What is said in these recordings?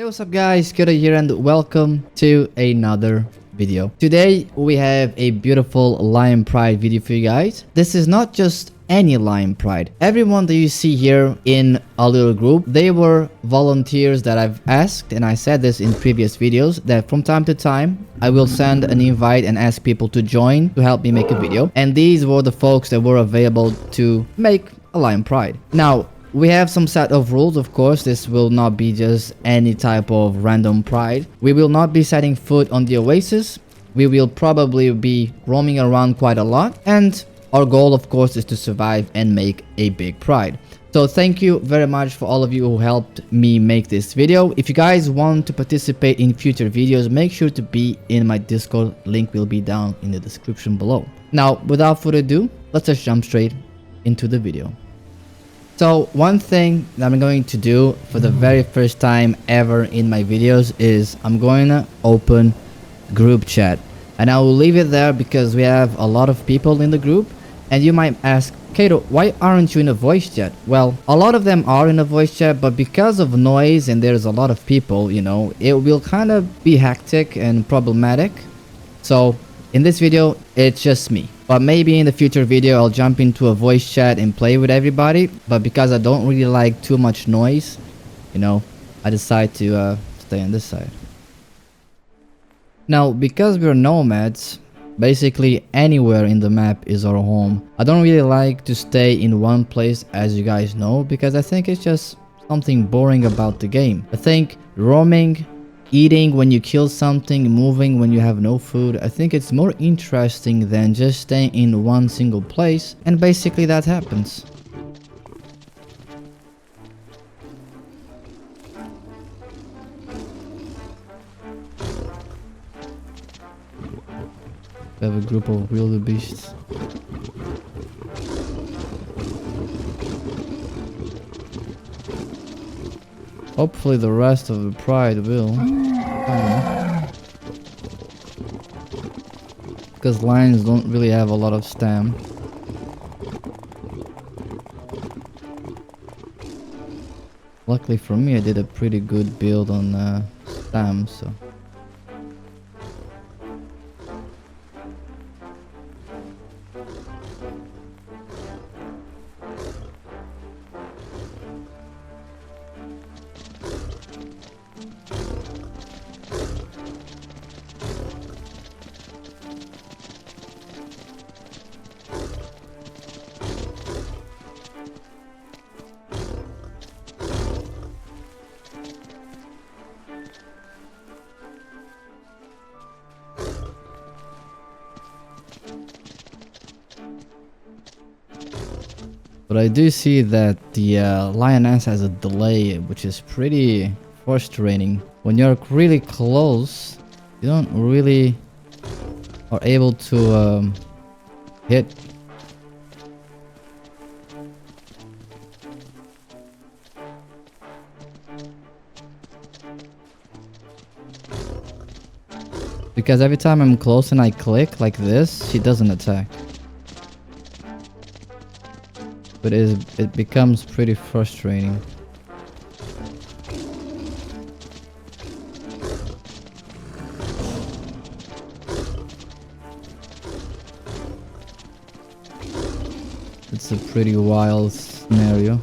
Hey, what's up guys, Kyoto here and welcome to another video. Today we have a beautiful Lion Pride video for you guys. This is not just any Lion Pride. Everyone that you see here in a little group, they were volunteers that I've asked, and I said this in previous videos, that from time to time I will send an invite and ask people to join to help me make a video. And these were the folks that were available to make a Lion Pride. Now, we have some set of rules, of course. This will not be just any type of random pride. We will not be setting foot on the oasis. We will probably be roaming around quite a lot. And our goal, of course, is to survive and make a big pride. So thank you very much for all of you who helped me make this video. If you guys want to participate in future videos, make sure to be in my Discord. Link will be down in the description below. Now, without further ado, let's just jump straight into the video. So one thing that I'm going to do for the very first time ever in my videos is I'm going to open group chat, and I will leave it there because we have a lot of people in the group. And you might ask, Kato, why aren't you in a voice chat? Well, a lot of them are in a voice chat, but because of noise and there's a lot of people, you know, it will kind of be hectic and problematic. So in this video, it's just me. But maybe in the future video, I'll jump into a voice chat and play with everybody. But because I don't really like too much noise, you know, I decide to stay on this side. Now, because we're nomads, basically anywhere in the map is our home. I don't really like to stay in one place, as you guys know, because I think it's just something boring about the game. I think roaming, eating when you kill something, moving when you have no food, I think it's more interesting than just staying in one single place, and basically that happens. We have a group of wildebeests. Hopefully the rest of the pride will. Because lions don't really have a lot of stam. Luckily for me, I did a pretty good build on stam, so. But I do see that the lioness has a delay, which is pretty frustrating. When you're really close, you don't really are able to hit. Because every time I'm close and I click like this, she doesn't attack. But it becomes pretty frustrating. It's a pretty wild scenario.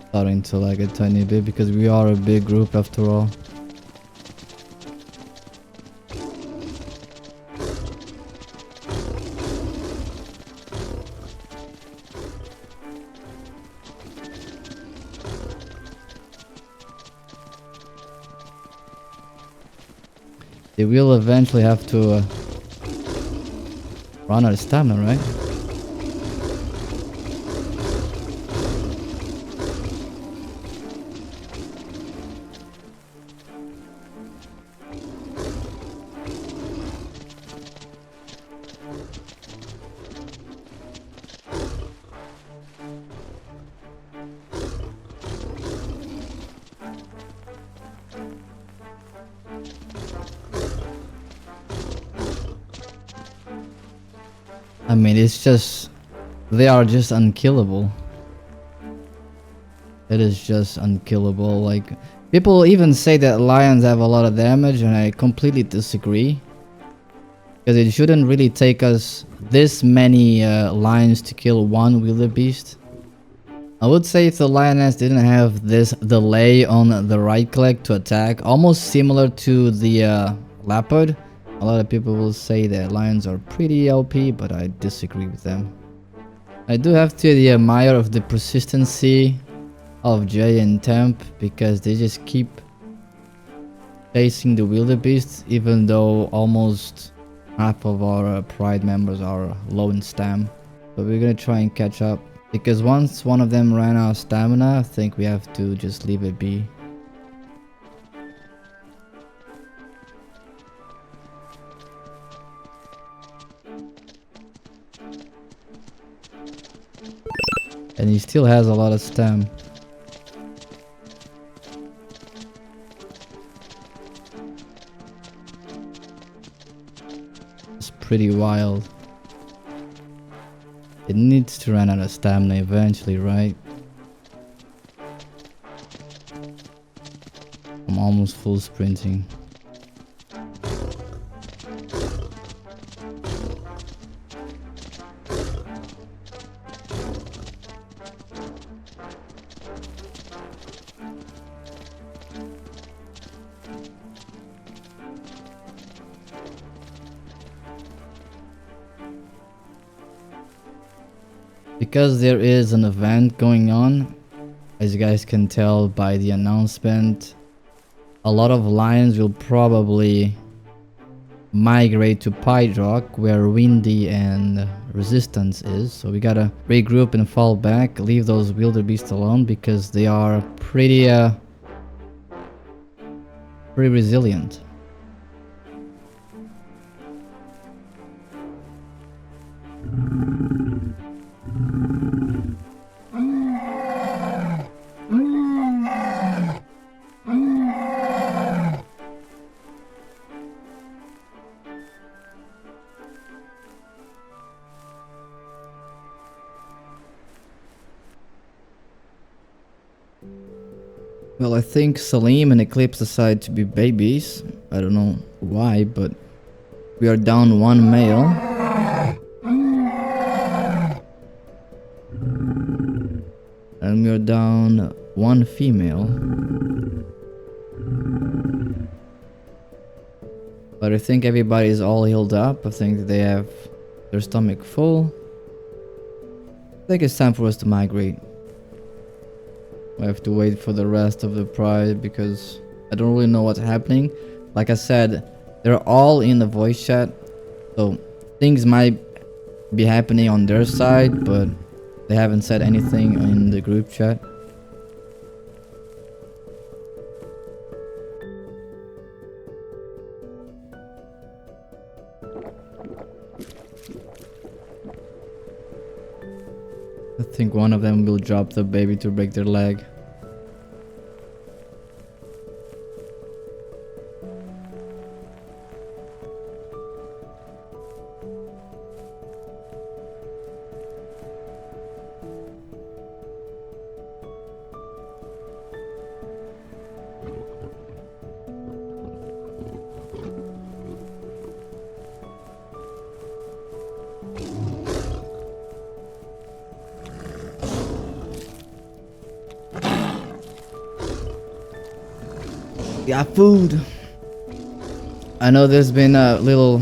Starting to lag a tiny bit because we are a big group after all. They will eventually have to run out of stamina, right? I mean, it's just... They are just unkillable. It is just unkillable. Like, people even say that lions have a lot of damage, and I completely disagree. Because it shouldn't really take us this many lions to kill one wildebeest. I would say if the lioness didn't have this delay on the right click to attack, almost similar to the leopard. A lot of people will say that lions are pretty OP, but I disagree with them. I do have to admire of the persistency of Jay and Temp, because they just keep chasing the wildebeest even though almost half of our pride members are low in stam. But we're gonna try and catch up, because once one of them ran out of stamina, I think we have to just leave it be. And he still has a lot of stam. It's pretty wild. It needs to run out of stamina eventually, right? I'm almost full sprinting. Because there is an event going on, as you guys can tell by the announcement, a lot of lions will probably migrate to Pied Rock, where Windy and Resistance is. So we gotta regroup and fall back, leave those wildebeest alone, because they are pretty resilient. Well, I think Salim and Eclipse decide to be babies. I don't know why, but we are down one male. And we are down one female. But I think everybody is all healed up. I think they have their stomach full. I think it's time for us to migrate. I have to wait for the rest of the pride because I don't really know what's happening. Like I said, they're all in the voice chat, so things might be happening on their side, but they haven't said anything in the group chat. I think one of them will drop the baby to break their leg. Got food. I know there's been a little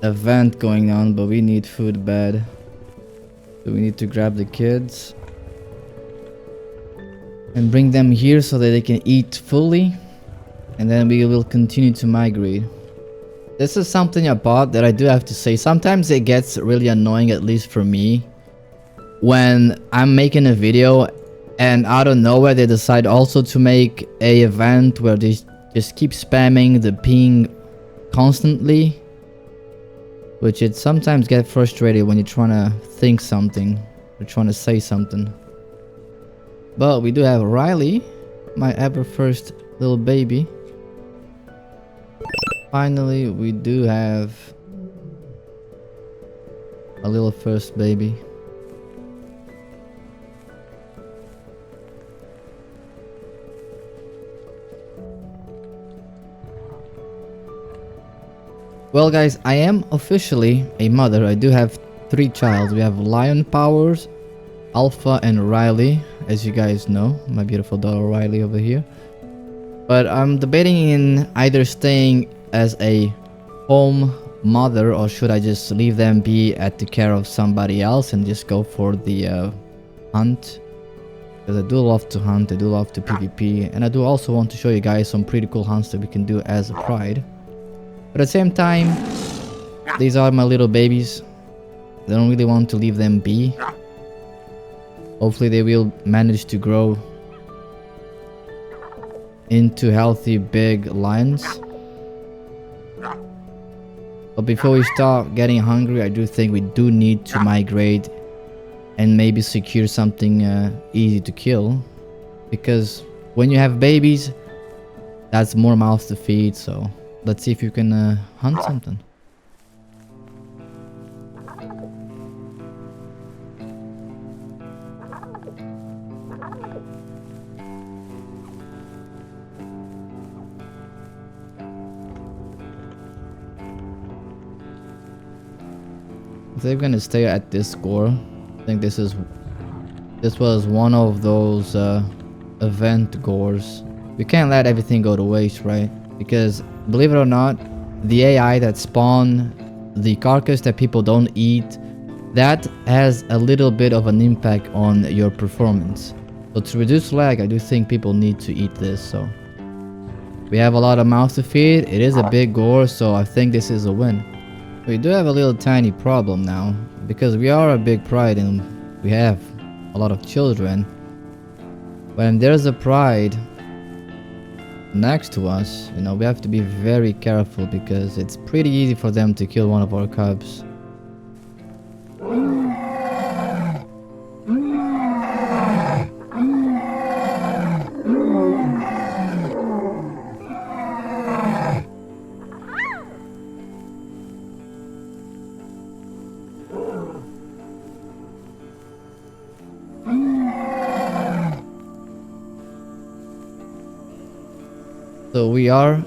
event going on, but we need food bad. So we need to grab the kids and bring them here so that they can eat fully, and then we will continue to migrate. This is something I bought that I do have to say. Sometimes it gets really annoying, at least for me, when I'm making a video and out of nowhere they decide also to make a event where they just keep spamming the ping constantly, which it sometimes gets frustrated when you're trying to think something or trying to say something. But we do have Riley. My ever first little baby. Finally, we do have a little first baby. Well guys, I am officially a mother. I do have 3 childs. We have Lion Powers, Alpha, and Riley, as you guys know. My beautiful daughter Riley over here. But I'm debating in either staying as a home mother, or should I just leave them be at the care of somebody else and just go for the hunt. Because I do love to hunt, I do love to PvP, and I do also want to show you guys some pretty cool hunts that we can do as a pride. But at the same time, these are my little babies. I don't really want to leave them be. Hopefully they will manage to grow into healthy big lions. But before we start getting hungry, I do think we do need to migrate and maybe secure something easy to kill. Because when you have babies, that's more mouths to feed, so let's see if you can hunt something. They're gonna stay at this score. I think this was one of those event gores. We can't let everything go to waste, right? Because believe it or not, the AI that spawn the carcass that people don't eat, that has a little bit of an impact on your performance. So to reduce lag, I do think people need to eat this. So we have a lot of mouths to feed. It is a big gore, so I think this is a win. We do have a little tiny problem now, because we are a big pride and we have a lot of children. When there's a pride next to us, you know, we have to be very careful, because it's pretty easy for them to kill one of our cubs. So we are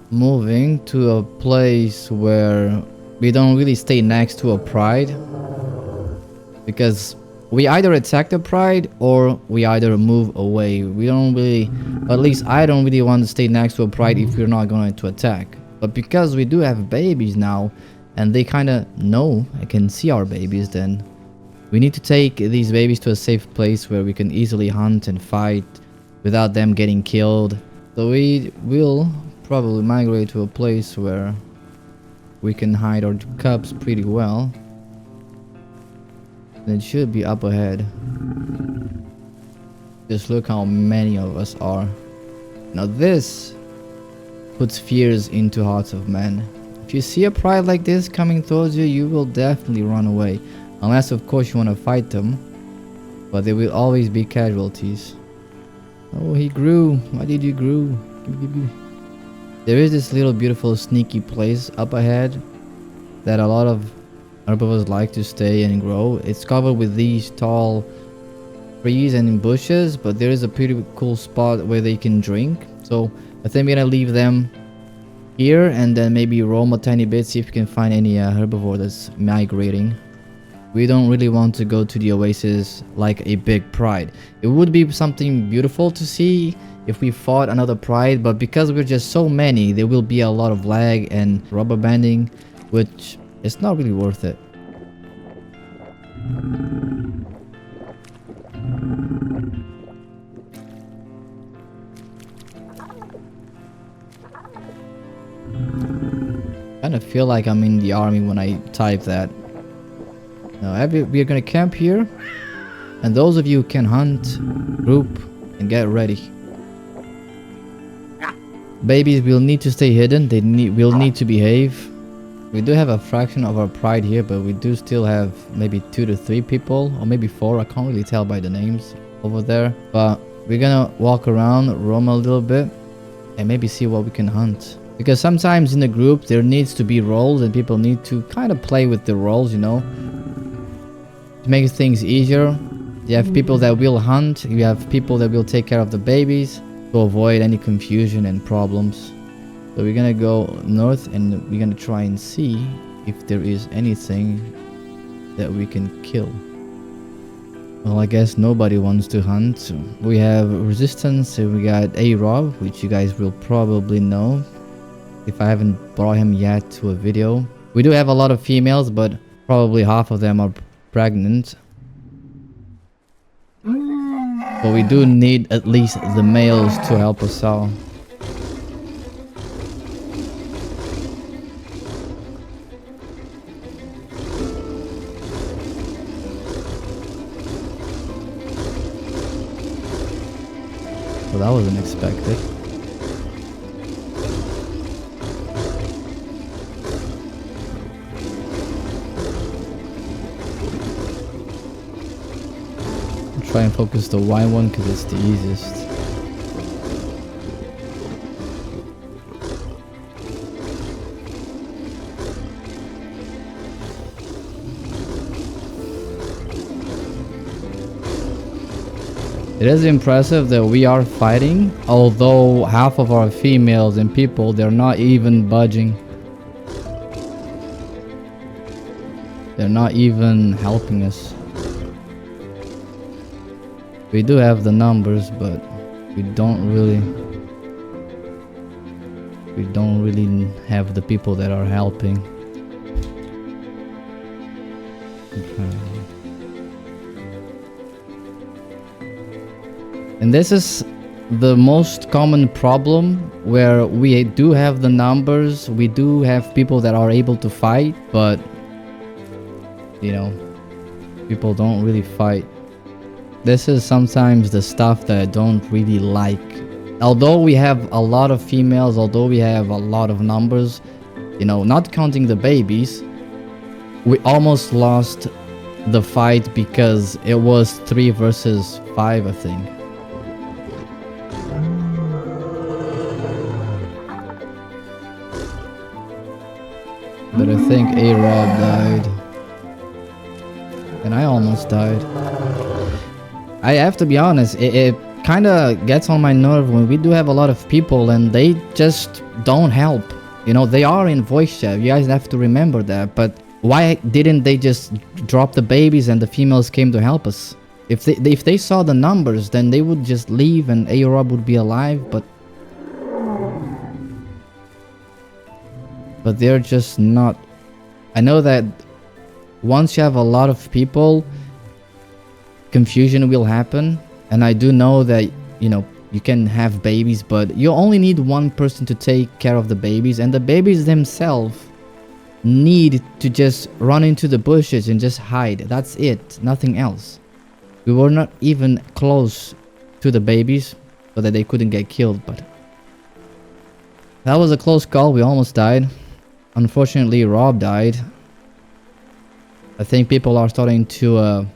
moving to a place where we don't really stay next to a pride, because we either attack the pride or we either move away. We don't really, at least I don't really want to stay next to a pride if we're not going to attack. But because we do have babies now and they kind of know and can see our babies, then we need to take these babies to a safe place where we can easily hunt and fight without them getting killed. So we will probably migrate to a place where we can hide our cubs pretty well. And it should be up ahead. Just look how many of us are. Now this puts fears into hearts of men. If you see a pride like this coming towards you, you will definitely run away. Unless of course you want to fight them. But there will always be casualties. Oh, he grew. Why did you grow? There is this little beautiful sneaky place up ahead that a lot of herbivores like to stay and grow. It's covered with these tall trees and bushes, but there is a pretty cool spot where they can drink. So I think we're gonna leave them here and then maybe roam a tiny bit, see if we can find any herbivore that's migrating. We don't really want to go to the oasis like a big pride. It would be something beautiful to see if we fought another pride, but because we're just so many, there will be a lot of lag and rubber banding, which is not really worth it. I kind of feel like I'm in the army when I type that. Now, we're gonna camp here, and those of you who can hunt, group, and get ready. Babies will need to stay hidden. They will need to behave. We do have a fraction of our pride here, but we do still have maybe 2 to 3 people, or maybe 4. I can't really tell by the names over there. But We're gonna walk around, roam a little bit, and maybe see what we can hunt. Because sometimes in the group there needs to be roles and people need to kind of play with the roles, you know, to make things easier. You have people that will hunt, you have people that will take care of the babies to avoid any confusion and problems. So we're gonna go north and we're gonna try and see if there is anything that we can kill. Well, I guess nobody wants to hunt. We have resistance, we got A-Rob, which you guys will probably know if I haven't brought him yet to a video. We do have a lot of females, but probably half of them are pregnant. But we do need at least the males to help us out. Well, that was unexpected. Try and focus the white one because it's the easiest. It is impressive that we are fighting, although half of our females and people, they're not even budging. They're not even helping us. We do have the numbers, but we don't really have the people that are helping. Okay. And this is the most common problem, where we do have the numbers, we do have people that are able to fight, but you know, people don't really fight. This is sometimes the stuff that I don't really like. Although we have a lot of females, although we have a lot of numbers, you know, not counting the babies, we almost lost the fight because it was 3 versus 5, I think. But I think A-Rob died. And I almost died. I have to be honest, it kind of gets on my nerve when we do have a lot of people and they just don't help. You know, they are in voice chat, you guys have to remember that. But why didn't they just drop the babies and the females came to help us? If they saw the numbers, then they would just leave and A-Rob would be alive, but they're just not. I know that once you have a lot of people, confusion will happen, and I do know that, you know, you can have babies, but you only need one person to take care of the babies, and the babies themselves need to just run into the bushes and just hide. That's it, nothing else. We were not even close to the babies so that they couldn't get killed, but that was a close call. We almost died. Unfortunately, Rob died. I think people are starting to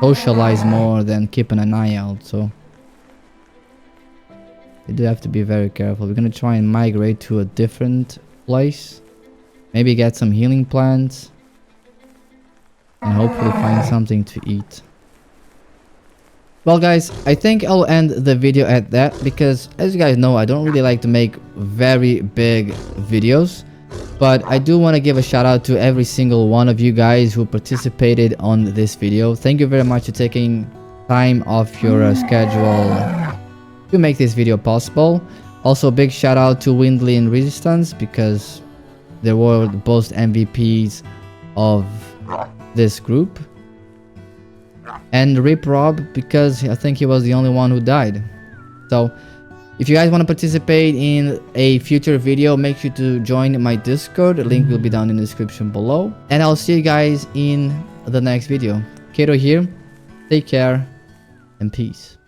socialize more than keeping an eye out, so we do have to be very careful. We're gonna try and migrate to a different place, maybe get some healing plants, and hopefully find something to eat. Well guys, I think I'll end the video at that, because as you guys know, I don't really like to make very big videos. But I do want to give a shout out to every single one of you guys who participated on this video. Thank you very much for taking time off your schedule to make this video possible. Also, big shout out to Windley and Resistance, because they were both MVPs of this group. And Rip Rob, because I think he was the only one who died. So if you guys want to participate in a future video, make sure to join my Discord. The link will be down in the description below. And I'll see you guys in the next video. Kato here. Take care and peace.